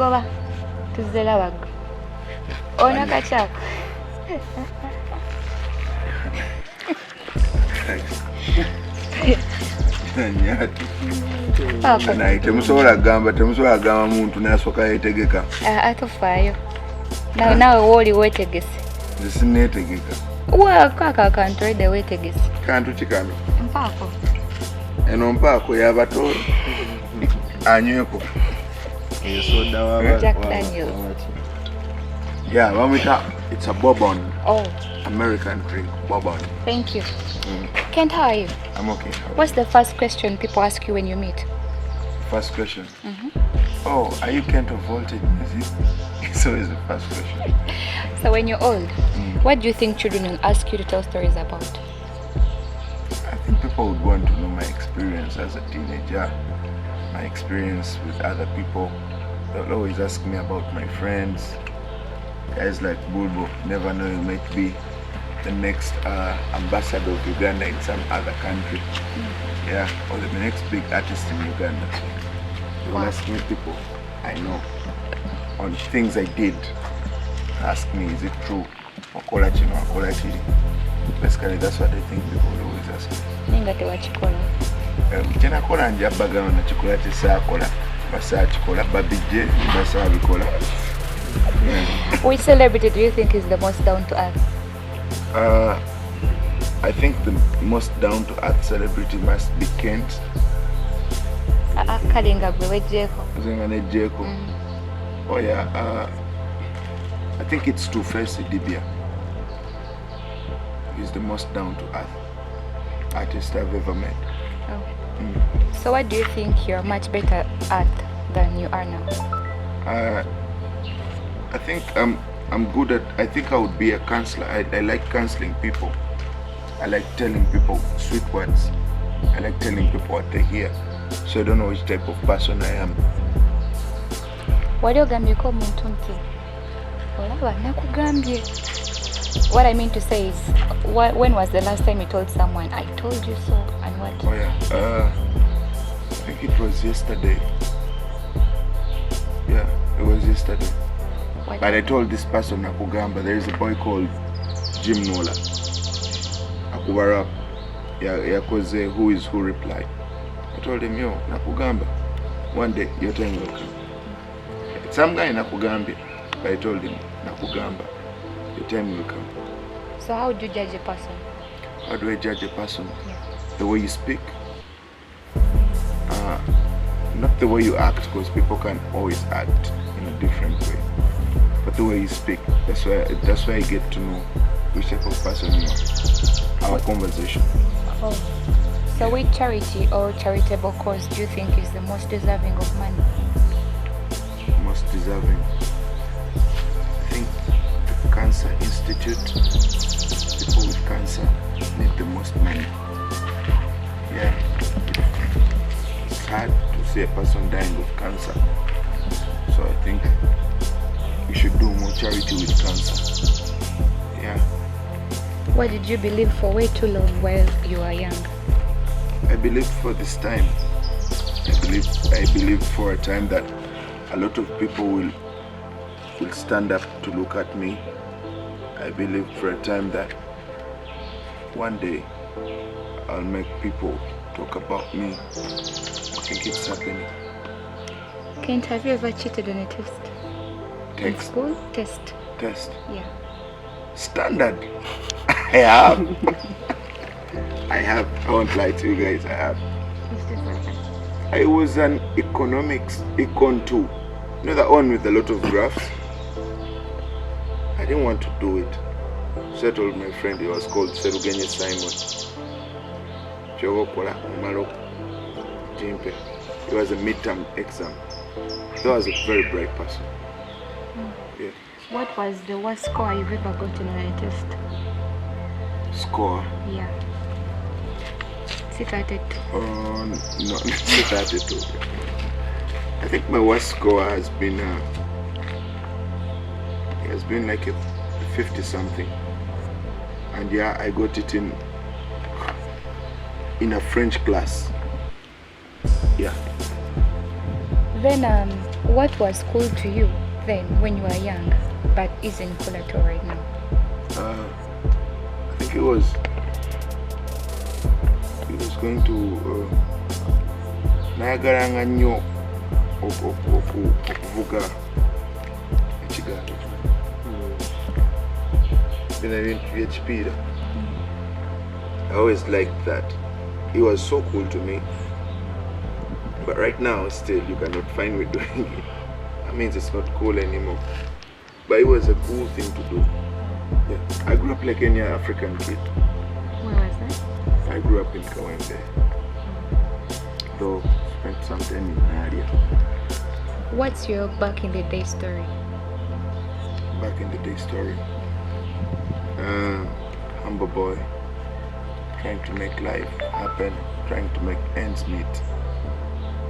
Goba. Tuzela bago. Ona kachako. Naye temusobola gamba muntu nasooka yeetegeka. Atofaayo. Nawe wooli weetegese. Nze sinneetegeka. Kaka akantu edda weetegese. Kantu ki kano? Mpaako. Eno mpaako y'abato anyweko. Soda wa Jack Daniels. Yeah, it's a bourbon. Oh. American drink, bourbon. Thank you. Kent, how are you? I'm okay. What's the first question people ask you when you meet? First question? Oh, are you Kent of Voltage Music? It's always the first question. So when you're old, what do you think children will ask you to tell stories about? I think people would want to know my experience as a teenager, my experience with other people. They'll always ask me about my friends. Guys like Bulbo, never know you might be the next ambassador of Uganda in some other country. Yeah, or the next big artist in Uganda. So they will ask me people I know on things I did. Ask me, is it true? Basically, that's what I think people will always ask me. Ningate wachikola. Kyenakola njabagano na kikola kyesaakola basaakikola babijje basaabikola. Which celebrity do you think is the most down to earth? I think the most down to earth celebrity must be Kent. Kalinga Bwejeko. Oh yeah, I think it's Two-Face Dibia. He's the most down to earth artist I've ever met. Oh. So what do you think you're much better at than you are now? I think I'm good at, I think I would be a counselor. I like counseling people. I like telling people sweet words. I like telling people what they hear. So I don't know which type of person I am. What I mean to say is, when was the last time you told someone, I told you so, and what? Oh yeah, I think it was yesterday. Yeah, it was yesterday. What? But I told this person Nakugamba, there is a boy called Jim Nola. Akubarap. Yeah, cause who is who replied. I told him, yo, Nakugamba, one day your time will come. Some guy in Nakugambia, but I told him, Nakugamba, your time will come. So how do you judge a person? How do I judge a person? Yeah. The way you speak. Not the way you act, because people can always act in a different way. But the way you speak, that's why I get to know which type of person you are. Our conversation. Oh. So which charity or charitable cause do you think is the most deserving of money? Most deserving? I think the Cancer Institute. People with cancer need the most money. Yeah. It's hard to see a person dying of cancer. So I think we should do more charity with cancer. Yeah. What did you believe for way too long while you were young? I believed for this time. I believe for a time that a lot of people will stand up to look at me. I believe for a time that one day I'll make people talk about me. I think it's happening. Kent, have you ever cheated on a test? In school? Test. Yeah. Standard. I have. I won't lie to you guys, I have. I was an economics, econ 2. You know that one with a lot of graphs? I didn't want to do it. So I told my friend, he was called Serugenye Simon. It was a midterm exam. He was a very bright person. Yeah. What was the worst score you've ever gotten on a test? Score? Yeah. Sit at it. No, sit at it. I think my worst score has been like a 50 something. And yeah, I got it in a French class. Yeah. Then What was cool to you then when you were young, but isn't cool at all right now? I think it was going to nayagalanga nnyo okuvuga ekigaali bino ebintu by'ekipiira. I always liked that. It was so cool to me. But right now, still, you cannot find me doing it. That means it's not cool anymore. But it was a cool thing to do. Yeah. I grew up like any African kid. Where was that? I grew up in Kawembe. Though spent some time in Nadia. What's your back in the day story? Back in the day story. Humble boy. Trying to make life happen. Trying to make ends meet.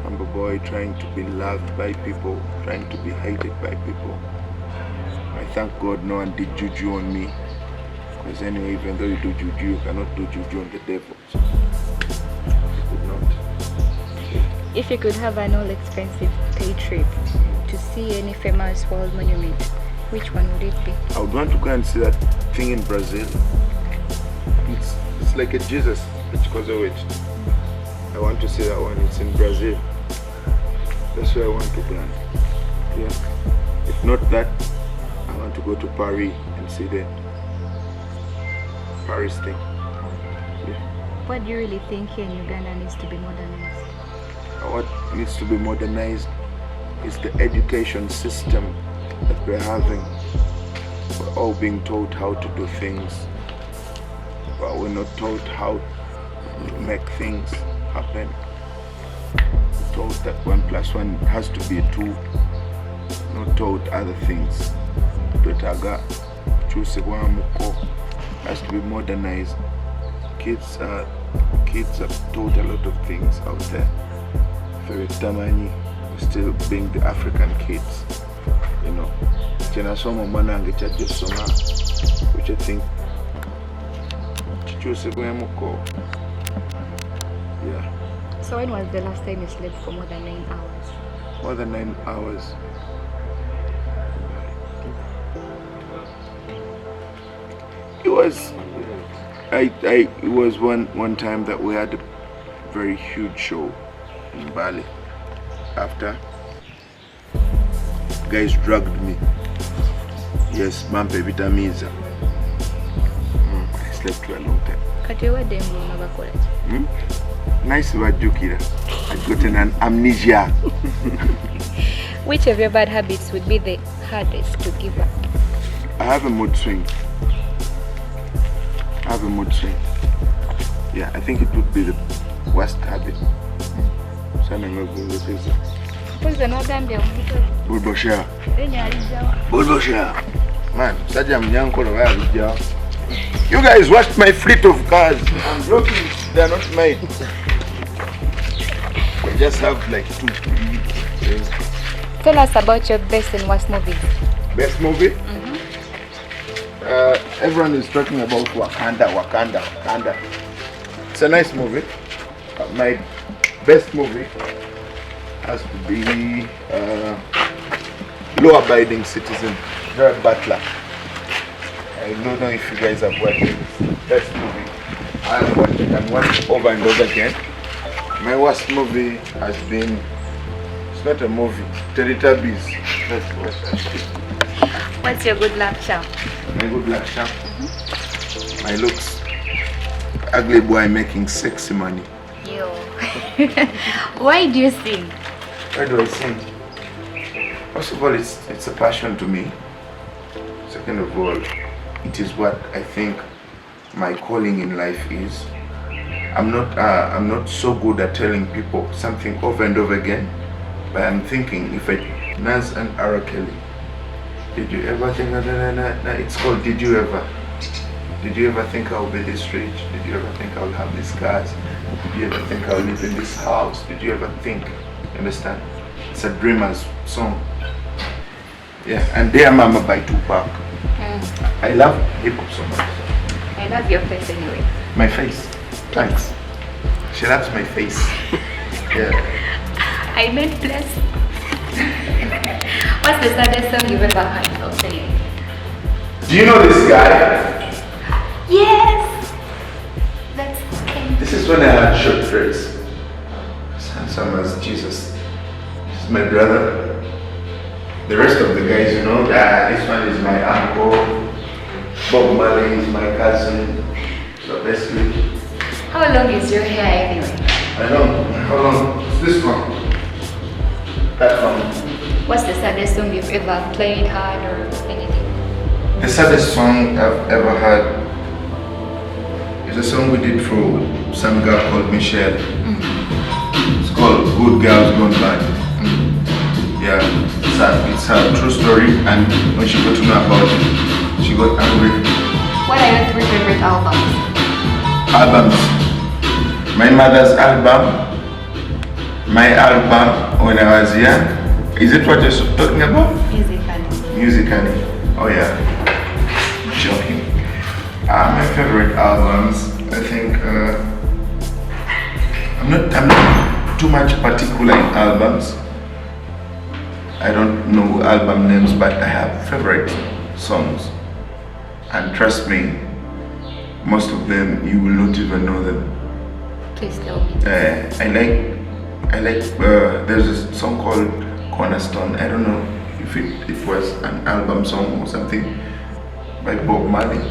Humble boy trying to be loved by people, trying to be hated by people. I thank God no one did juju on me. Because anyway, even though you do juju, you cannot do juju on the devil. So you could not. If you could have an all-expensive paid trip to see any famous world monument, which one would it be? I would want to go and see that thing in Brazil. It's like a Jesus, because of which I want to see that one. It's in Brazil. That's where I want to plan. Yeah. If not that, I want to go to Paris and see the Paris thing. Yeah. What do you really think here in Uganda needs to be modernized? What needs to be modernized is the education system that we're having. We're all being taught how to do things, but we're not taught how to make things happen. We're taught that 1 + 1 has to be 2, not taught other things. Twetaga kyusibwamuko has to be modernized. Kids are taught a lot of things out there. Very tamanyi, still being the African kids, you know. Chenasoma manange chajja soma, which I think kyusibwamuko. Yeah. So when was the last time you slept for more than 9 hours? More than 9 hours. It was one time that we had a very huge show in Bali. After, guys dragged me. Yes, Mampe Vitamiza. I slept for a long time. Nice wajukira. I've gotten an amnesia. Which of your bad habits would be the hardest to give up? I have a mood swing. Yeah, I think it would be the worst habit. Bulbosha. Man, you guys watched my fleet of cars. I'm looking, they're not mine. I just have like 2. Tell us about your best and worst movie. Best movie? Everyone is talking about Wakanda. It's a nice movie. My best movie has to be Law Abiding Citizen, Gerard Butler. I don't know if you guys have watched it. Best movie. I have watched it and watched it over and over again. My worst movie has been, it's not a movie, Teletubbies. What's your good luck charm? My good luck charm? My looks. Ugly boy making sexy money. Yo. Why do you sing? Why do I sing? First of all, it's a passion to me. Second of all, it is what I think my calling in life is. I'm not so good at telling people something over and over again, but I'm thinking if I Nas and R. Kelly, did you ever think it's called Did You Ever? Did you ever think I'll be this rich? Did you ever think I'll have these cars? Did you ever think I'll live in this house? Did you ever think? Understand? It's a dreamer's song. Yeah, and Dear Mama by Tupac. I love hip hop so much. I love your face anyway. My face. Thanks. She loves my face. Yeah. I meant bless. What's the saddest song you've ever heard or sing? Do you know this guy? Yes! That's okay. This is when I had short dreads. Handsome as Jesus. This is my brother. The rest of the guys, you know, this one is my uncle. Bob Marley is my cousin. So basically. How long is your hair anyway? I don't. How long? It's this one. That one. What's the saddest song you've ever played, heard, or anything? The saddest song I've ever had is a song we did for some girl called Michelle. It's called Good Girls Gone Bad. Yeah, it's a true story, and when she got to know about it, she got angry. What are your 3 favorite albums? Albums. My mother's album, my album when I was young. Is it what you're talking about? Musically. Oh yeah. Joking. My favorite albums, I think I'm not too much particular in albums. I don't know album names, but I have favorite songs, and trust me, most of them you will not even know them. Please tell me. I like there's a song called Cornerstone. I don't know if it was an album song or something by Bob Marley.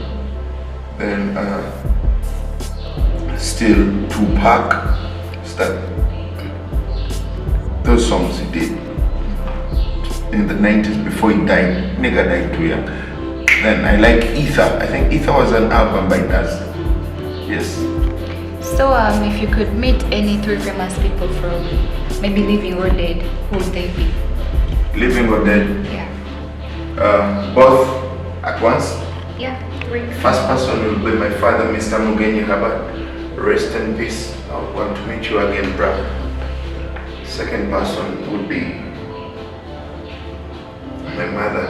Then still Tupac stuff. Those songs he did in the 90s before he died. Nigga died too young. Then I like Ether. I think Ether was an album by Nas. Yes. So if you could meet any 3 famous people from maybe living or dead, who would they be? Living or dead? Yeah. Both at once? Yeah, 3. First person will be my father, Mr. Mugenyi Habat. Rest in peace. I want to meet you again, bro. Second person would be my mother.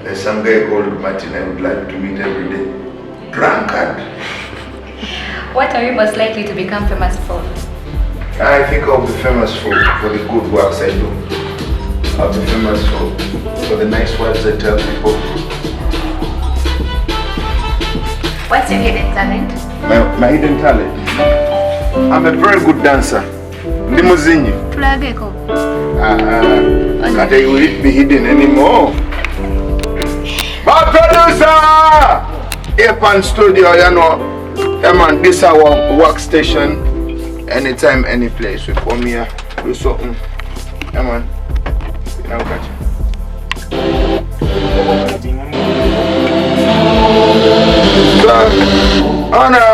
There's some guy called Martin I would like to meet every day. Drunkard. What are you most likely to become famous for? I think I'll be famous for the good works I do. I'll be famous for the nice words I tell people. What's your hidden talent? My hidden talent? I'm a very good dancer. Limousin. Plageko. Can't will it be hidden anymore? My producer! Airpan Studio, you know. Man, this is our workstation. Anytime, any place. We come here, do something. Man. Now catch it. Honor.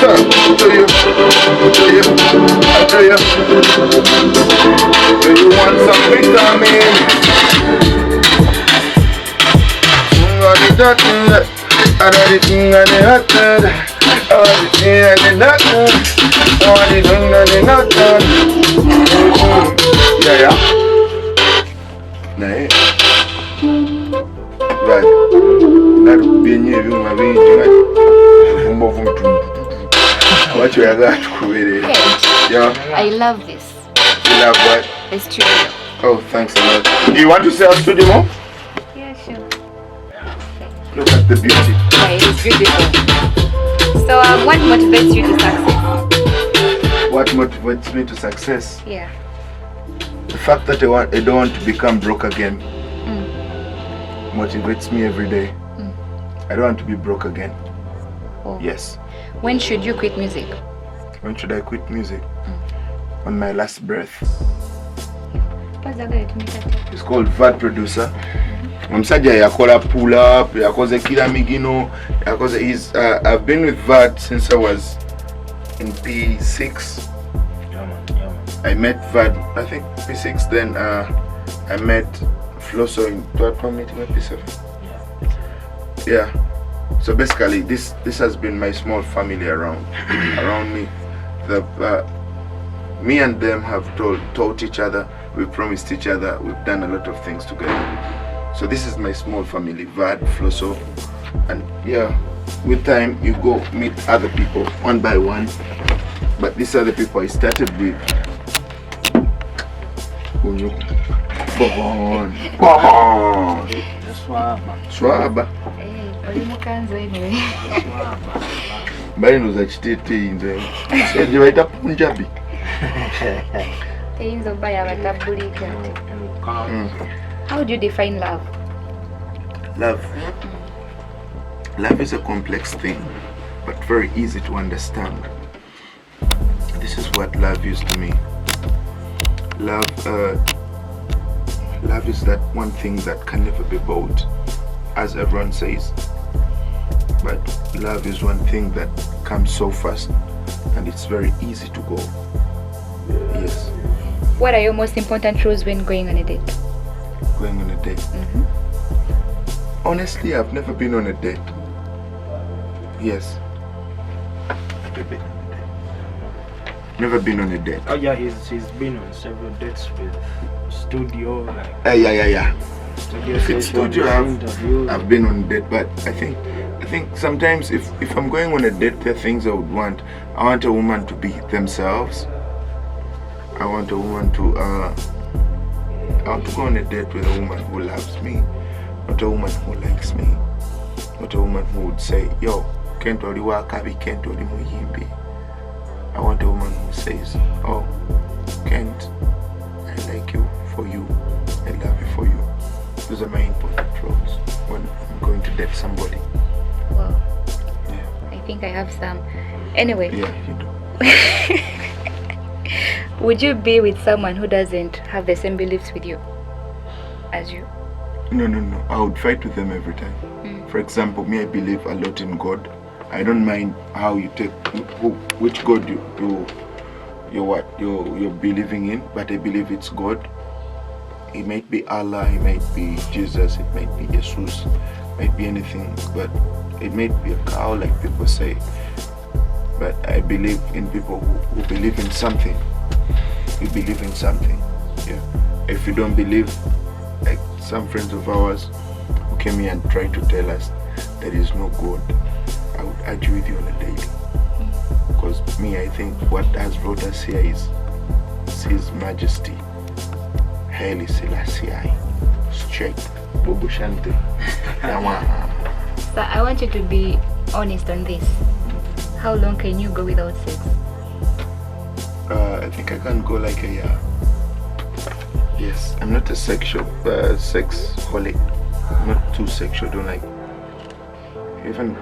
So, baby, do you want some vitamin? Yeah. Right. What you got? Yeah. I love this. You love what? The studio. Oh, thanks a lot. Do you want to say our studio more? Yeah, sure. Look at the beauty. Yeah, it's beautiful. So, what motivates you to success? What motivates me to success? Yeah. The fact that I don't want to become broke again motivates me every day. I don't want to be broke again. Oh. Yes. When should you quit music? When should I quit music? On my last breath. What's that guy to make that? It's called VAT Producer. Msaja yakola pull up, yakoze kila migino, yakoze I've been with VAT since I was in P6. I met VAT, I think P6, then I met Flosso in platform meeting at P7. Yeah. So basically this has been my small family around me. Me and them have taught each other, we promised each other, we've done a lot of things together. So this is my small family, Vad, Flosso, and yeah, with time you go meet other people one by one. But these other people I started with. Swaba. Bali noza chitete inze. Eje baita Punjabi. How do you define love? Love is a complex thing, but very easy to understand. This is what love is to me. Love is that one thing that can never be bought, as everyone says. But love is one thing that comes so fast and it's very easy to go. Yes. What are your most important rules when going on a date? Going on a date? Honestly, I've never been on a date. Yes. Never been on a date. Oh yeah, he's been on several dates with studio, like yeah. studio If it's sessions, studio, interviews. I've been on a date, but I think sometimes if I'm going on a date, there are things I would want. I want a woman to be themselves. I want a woman to I want to go on a date with a woman who loves me, not a woman who likes me, not a woman who would say, yo, can't only work, can't only muyimbi. I want a woman who says, oh, Kent, I like you for you, I love you for you. Those are my important roles when I'm going to date somebody. Well, Yeah. I think I have some. Anyway, Yeah, you do. would you be with someone who doesn't have the same beliefs with you as you? No. I would fight with them every time. For example, me, I believe a lot in God. I don't mind how you take which God you're believing in, but I believe it's God. It might be Allah, it might be Jesus, it might be Jesus, it might be anything, but it might be a cow, like people say. But I believe in people who believe in something. We believe in something. Yeah. If you don't believe, like some friends of ours who came here and tried to tell us there is no God, I would argue with you on a daily. Because me, I think what has brought us here is His Majesty, Haile Selassie, straight, Bobo Shante. So I want you to be honest on this. How long can you go without sex? I think I can go like a year. Yes, I'm not a sex holic. I'm not too sexual, don't like even,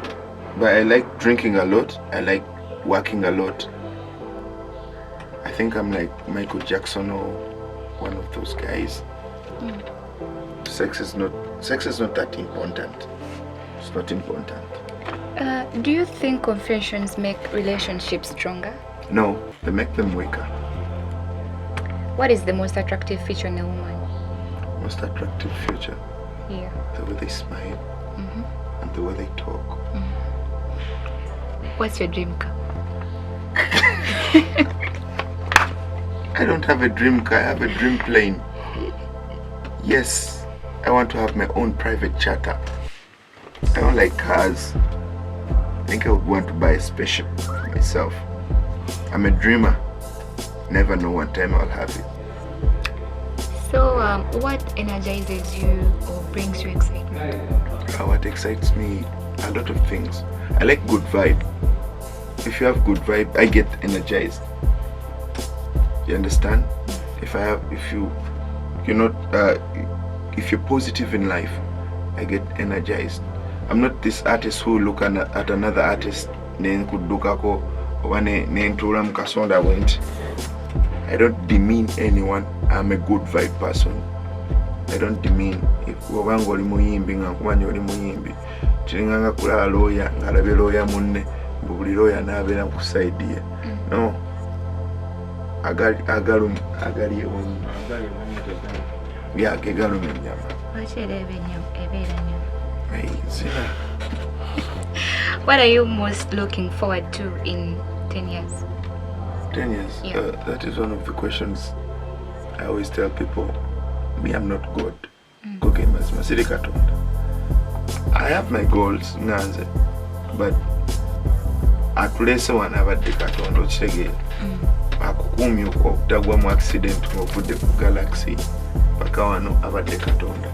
but I like drinking a lot. I like working a lot. I think I'm like Michael Jackson or one of those guys. Sex is not that important. It's not important. Do you think confessions make relationships stronger? No, they make them weaker. What is the most attractive feature in a woman? Most attractive feature, Yeah. the way they smile and the way they talk. What's your dream car? I don't have a dream car, I have a dream plane. Yes, I want to have my own private charter. I don't like cars. I think I would want to buy a spaceship myself. I'm a dreamer. Never know what time I'll have it. So, what energizes you or brings you excitement? What excites me? A lot of things. I like good vibe. If you have good vibe, I get energized. You understand? If you're positive in life, I get energized. I'm not this artist who look at another artist then could look at I don't demean anyone. I'm a good vibe person. I don't demean. If wabanga oli muyimbi nga nkumanya oli muyimbi kiringanga kulaba lawyer ngalabe lawyer munne buli lawyer nabeera ku side ye. No. Agali ewunya. Yeah, gegaluma ennyama. Hey, Zzina. What are you most looking forward to in 10 years? 10 years? Yeah. That is one of the questions I always tell people. Me, I'm not God. God okay, mazima siri katonda. I have my goals nanze, but atulese wana abadde katonda okitegeera. Akukumye okutagwa mu accident ng'ovudde ku galaxy paka wano abadde katonda.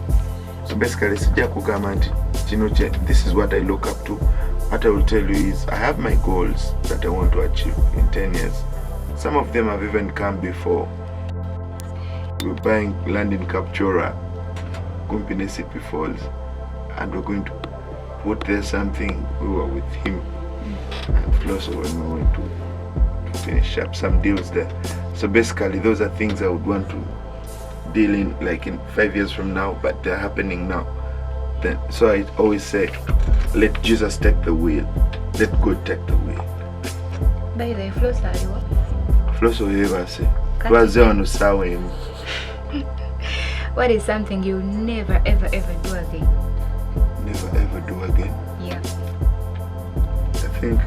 So basically sijja kugamba nti kino this is what I look up to. What I will tell you is I have my goals that I want to achieve in 10 years. Some of them have even come before. We're buying land in Kapchora, Kumpinesipi Falls, and we're going to put there something. We were with him and Flosso when we went to finish up some deals there. So basically those are things I would want to deal in like in 5 years from now, but they're happening now. Then so I always say, let Jesus take the wheel, let God take the wheel. By the Flosso, Flosso ever say, was on the what is something you'll never ever ever do again? Never ever do again? Yeah. I think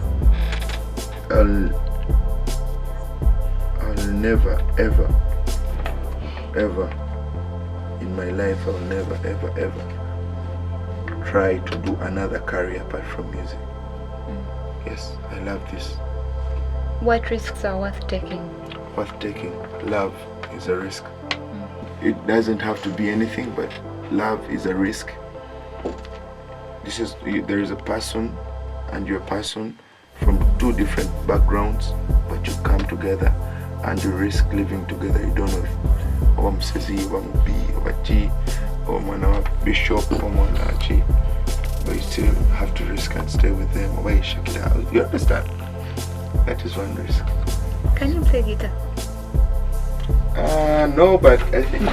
I'll never ever in my life I'll never ever try to do another career apart from music. Yes, I love this. What risks are worth taking? Worth taking. Love is a risk. It doesn't have to be anything, but love is a risk. There is a person and you're a person from two different backgrounds, but you come together and you risk living together. You don't know if I'm Sezi, I'm B, or G, or I'm a bishop, or I'm a G, but you still have to risk and stay with them. Or check it out. You understand? That is one risk. Can you play guitar? No, but I think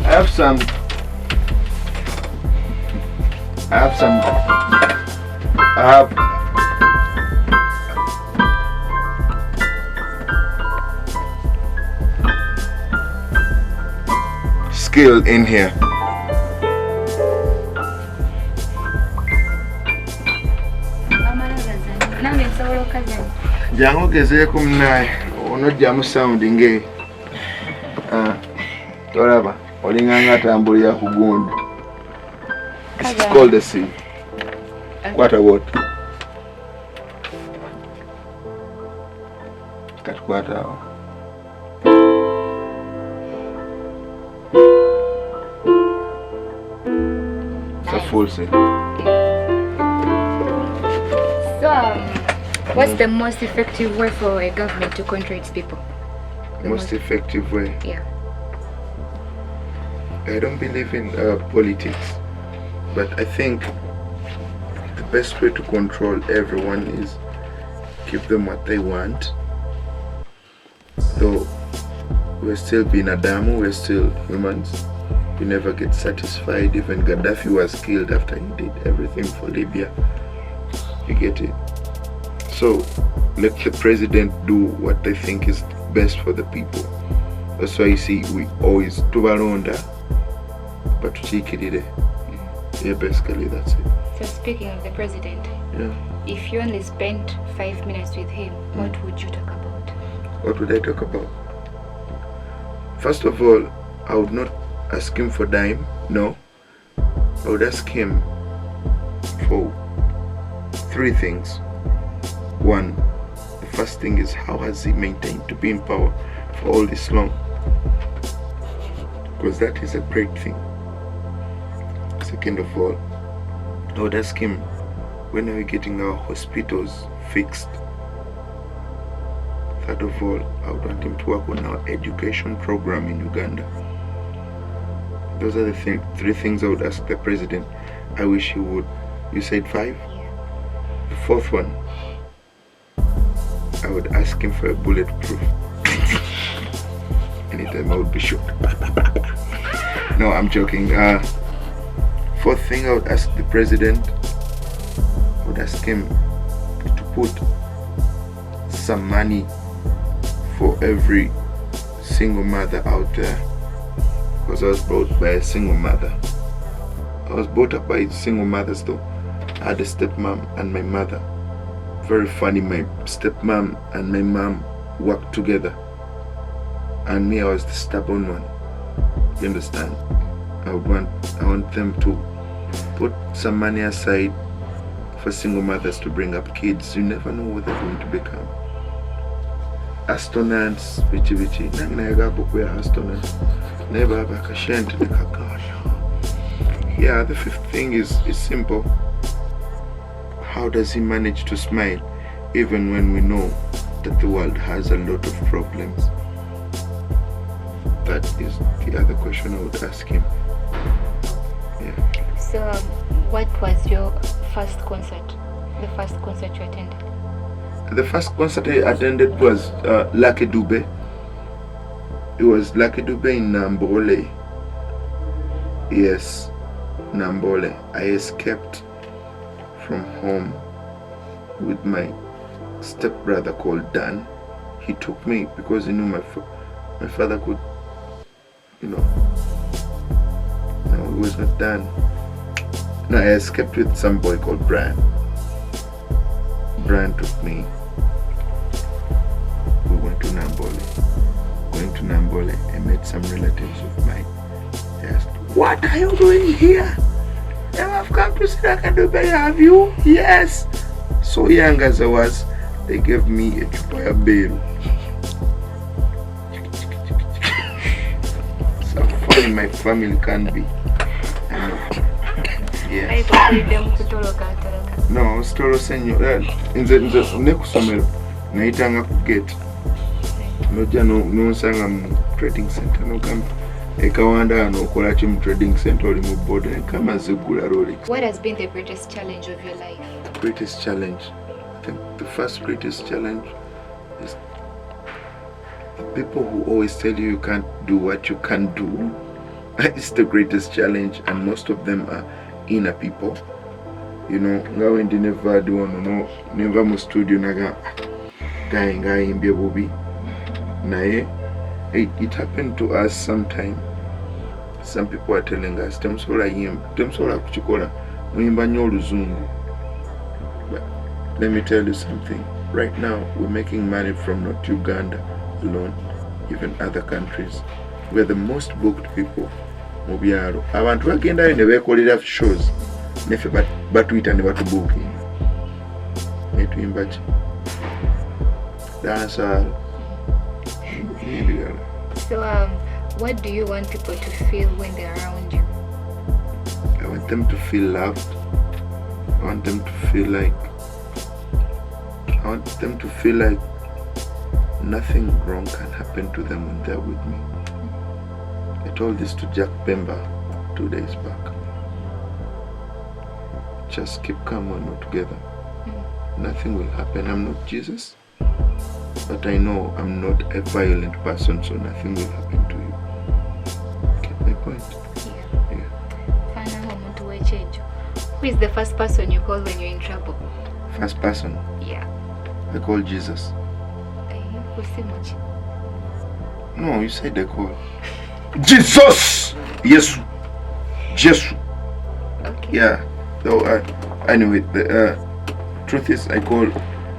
I have some skill in here. Jango gezeeko munnaye onojjamu sound nge tolaba olinganga atambulira ku gundu. This is called a C. What a what? Katukwata awo. It's a full C. So, what's the most effective way for a government to control its people? The Most effective way? Yeah. I don't believe in politics, but I think the best way to control everyone is give them what they want. Though we're still being Adamu, we're still humans. We never get satisfied. Even Gaddafi was killed after he did everything for Libya. You get it? So let the president do what they think is best for the people. That's why you see we always tubalonda but tuchikirire. Yeah, basically that's it. So speaking of the president, Yeah. if you only spent 5 minutes with him, what would you talk about? What would I talk about? First of all, I would not ask him for dime, no. I would ask him for 3 things. One, the first thing is how has he maintained to be in power for all this long? Because that is a great thing. Second of all, I would ask him, when are we getting our hospitals fixed? Third of all, I would want him to work on our education program in Uganda. Those are the 3 things I would ask the president. I wish he would. You said 5? The 4th one, I would ask him for a bulletproof. Anytime I would be shot. No, I'm joking. 4th thing I would ask the president, I would ask him to put some money for every single mother out there. Because I was brought by a single mother. I was brought up by single mothers though. I had a stepmom and my mother. Very funny, my stepmom and my mom worked together. And me, I was the stubborn one. You understand? I want them to put some money aside for single mothers to bring up kids. You never know what they're going to become. Astronauts, bichi. Nangnaga kukuya astronauts. Never bakashent nekakanya. Yeah, the fifth thing is simple. How does he manage to smile even when we know that the world has a lot of problems? That is the other question I would ask him. Yeah. So, what was your first concert? The first concert you attended? The first concert I attended was Lucky Dube. It was Lucky Dube in Nambole. Yes, Nambole. I escaped from home with my stepbrother called Dan. He took me because he knew my father could, no, it was not Dan. No, I escaped with some boy called Brian. Brian took me. We went to Nambole. Going to Nambole, I met some relatives of mine. They asked, "What are you doing here? I've come to see Lucky Dube, have you?" Yes. So young as I was, they gave me a chupa bill. So funny my family can be. I know. Yes. No, stolo senyo. Inze nekusomero naitanga ku gate. Noja no sanga mu trading center no kamba. Ekawanda nokola chi mu trading center oli mu board kama zigula Rolex. What has been the greatest challenge of your life? The greatest challenge. I think the first greatest challenge is the people who always tell you you can't do what you can do. It's the greatest challenge, and most of them are inner people. You know, ngawe ndi never do no never mu studio naga guy imbye bubi naye it happened to us sometime. Some people are telling us temsola kuchikola muimba nyo oluzungu. But let me tell you something. Right now we're making money from not Uganda alone, even other countries. We're the most booked people mu byalo. Abantu bagendayo ne bekolera shows nefe batuyita ne batubuuki netuyimba ki dansa. So, what do you want people to feel when they're around you? I want them to feel loved. I want them to feel like nothing wrong can happen to them when they're with me. I told this to Jack Bemba 2 days back. Just keep calm when we're together. Nothing will happen. I'm not Jesus, but I know I'm not a violent person, so nothing will happen to you. Get my point? Yeah. Who is the first person you call when you're in trouble? First person? Yeah. I call Jesus. No, you said I call Jesus! Yes. Jesus. Okay. Yeah. So anyway, the truth is I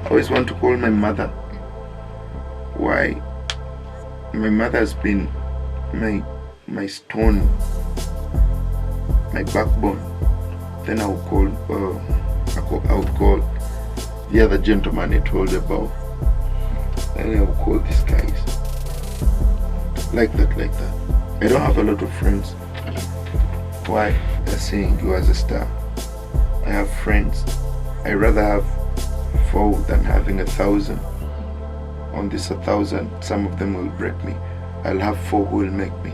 always want to call my mother. Why? My mother has been my stone, my backbone. Then I would call the other gentleman I told you about. Then I would call these guys. Like that. I don't have a lot of friends. Why? They're saying you as a star. I have friends. I rather have 4 than having 1,000. On this 1,000, some of them will break me. I'll have 4 who will make me.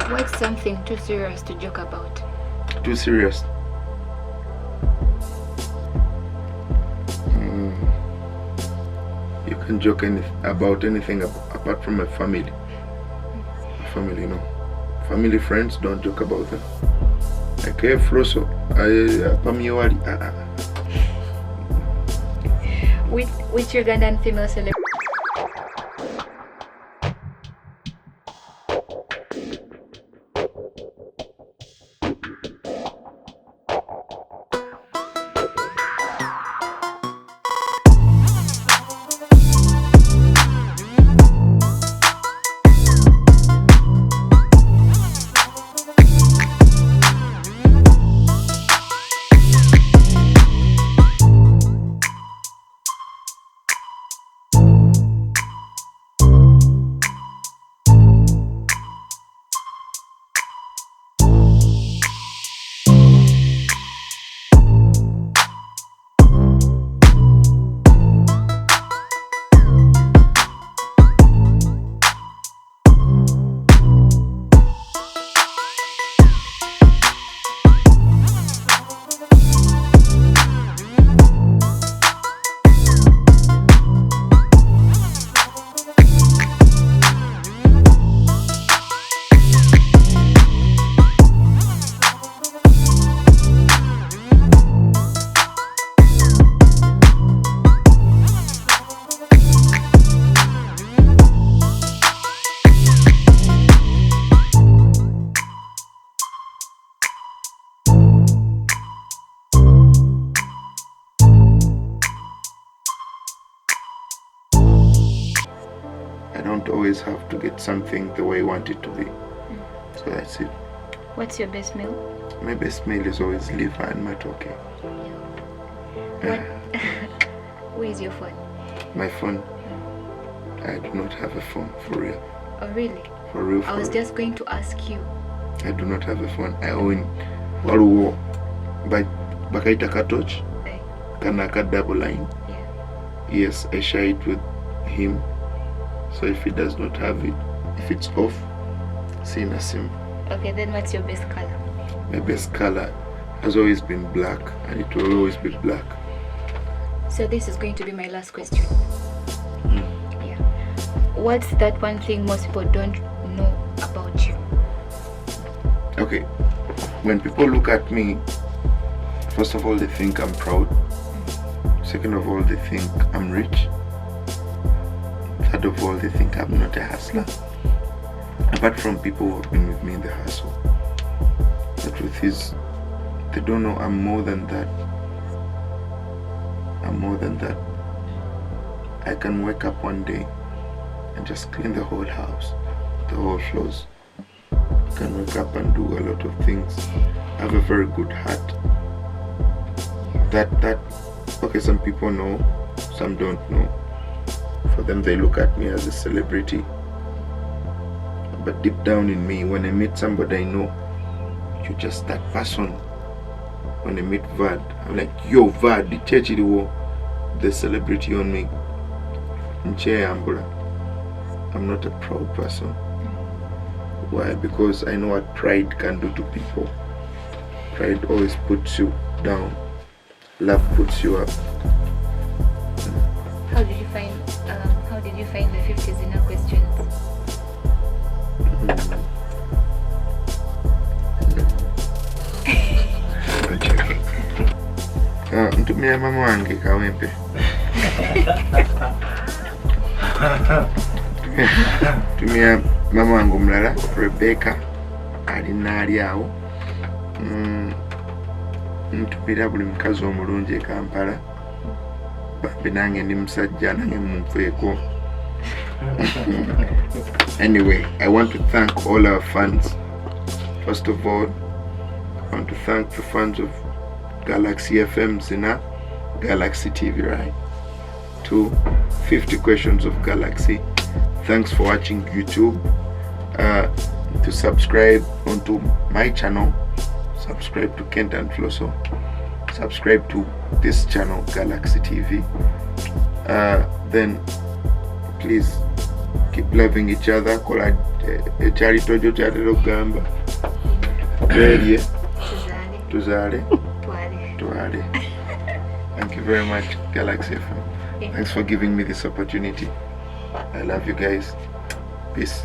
What's something too serious to joke about? Too serious? You can joke about anything apart from my family. Family, no. Family, friends, don't joke about them. Okay, flosso. Which Ugandan female celebrity? I don't always have to get something the way I want it to be. So that's it. What's your best meal? My best meal is always liver and matoke. What? Where is your phone? My phone? I do not have a phone, for real. Oh, really? For real, I was just going to ask you. I do not have a phone. I own waluwo bakaita katoch kanaka double line. Yeah. Yes, I share it with him. So if he does not have it, if it's off, Zzina sim. Okay, then what's your best color? My best color has always been black, and it will always be black. So this is going to be my last question. Mm. Yeah. What's that one thing most people don't know about you? Okay, when people look at me, first of all, they think I'm proud. Second of all, they think I'm rich. Third of all, they think I'm not a hustler. Apart from people who have been with me in the hustle. The truth is, they don't know I'm more than that. I'm more than that. I can wake up one day and just clean the whole house, the whole floors. I can wake up and do a lot of things. I have a very good heart. Okay, some people know, some don't know. For them, they look at me as a celebrity. But deep down in me, when I meet somebody I know, you're just that person. When I meet Vad, I'm like, yo, Vad, the church, the celebrity on me. I'm not a proud person. Why? Because I know what pride can do to people. Pride always puts you down. Love puts you up. How did you find the 50 Zzina questions? Mtumia mama wange kawempe. Tumia mama wangu mlala Rebecca alinaali awo. Ntumira buli mukazi omulungi e Kampala. Bambi nange ndi musajja nange munfeeko. Anyway, I want to thank all our fans. First of all, I want to thank the fans of Galaxy FM Zzina, Galaxy TV, right? To 50 questions of Galaxy. Thanks for watching YouTube. To subscribe onto my channel, subscribe to Kent and Flosso, subscribe to this channel, Galaxy TV. Then please keep loving each other. Kola charito jo charito gamba. Ready? Tuzale. Tuale. Thank you very much, Galaxy FM. Thanks for giving me this opportunity. I love you guys. Peace.